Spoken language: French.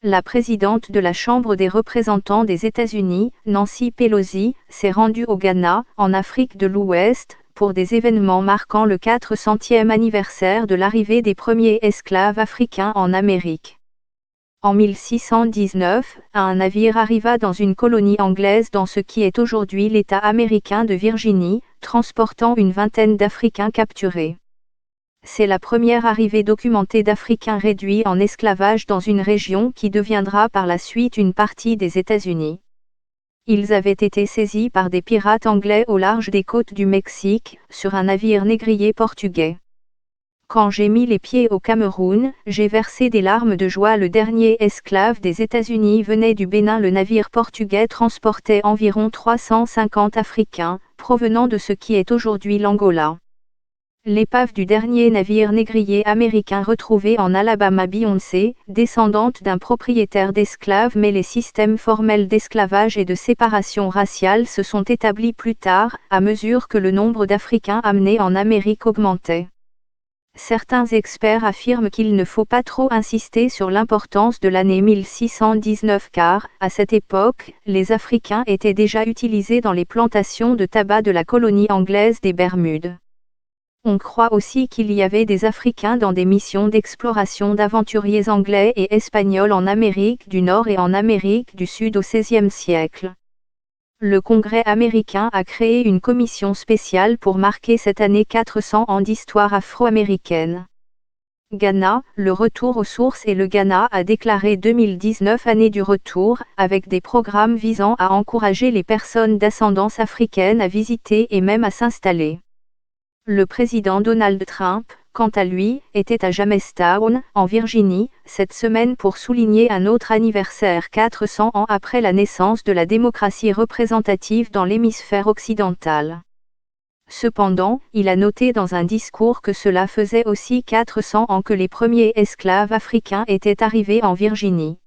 La présidente de la Chambre des représentants des États-Unis, Nancy Pelosi, s'est rendue au Ghana, en Afrique de l'Ouest, pour des événements marquant le 400e anniversaire de l'arrivée des premiers esclaves africains en Amérique. En 1619, un navire arriva dans une colonie anglaise dans ce qui est aujourd'hui l'État américain de Virginie, transportant une vingtaine d'Africains capturés. C'est la première arrivée documentée d'Africains réduits en esclavage dans une région qui deviendra par la suite une partie des États-Unis. Ils avaient été saisis par des pirates anglais au large des côtes du Mexique, sur un navire négrier portugais. Quand j'ai mis les pieds au Cameroun, j'ai versé des larmes de joie. Le dernier esclave des États-Unis venait du Bénin. Le navire portugais transportait environ 350 Africains, provenant de ce qui est aujourd'hui l'Angola. L'épave du dernier navire négrier américain retrouvé en Alabama. Beyoncé, descendante d'un propriétaire d'esclaves, mais les systèmes formels d'esclavage et de séparation raciale se sont établis plus tard, à mesure que le nombre d'Africains amenés en Amérique augmentait. Certains experts affirment qu'il ne faut pas trop insister sur l'importance de l'année 1619 car, à cette époque, les Africains étaient déjà utilisés dans les plantations de tabac de la colonie anglaise des Bermudes. On croit aussi qu'il y avait des Africains dans des missions d'exploration d'aventuriers anglais et espagnols en Amérique du Nord et en Amérique du Sud au XVIe siècle. Le Congrès américain a créé une commission spéciale pour marquer cette année 400 ans d'histoire afro-américaine. Ghana, le retour aux sources. Et le Ghana a déclaré 2019 année du retour, avec des programmes visant à encourager les personnes d'ascendance africaine à visiter et même à s'installer. Le président Donald Trump, quant à lui, était à Jamestown, en Virginie, cette semaine pour souligner un autre anniversaire 400 ans après la naissance de la démocratie représentative dans l'hémisphère occidental. Cependant, il a noté dans un discours que cela faisait aussi 400 ans que les premiers esclaves africains étaient arrivés en Virginie.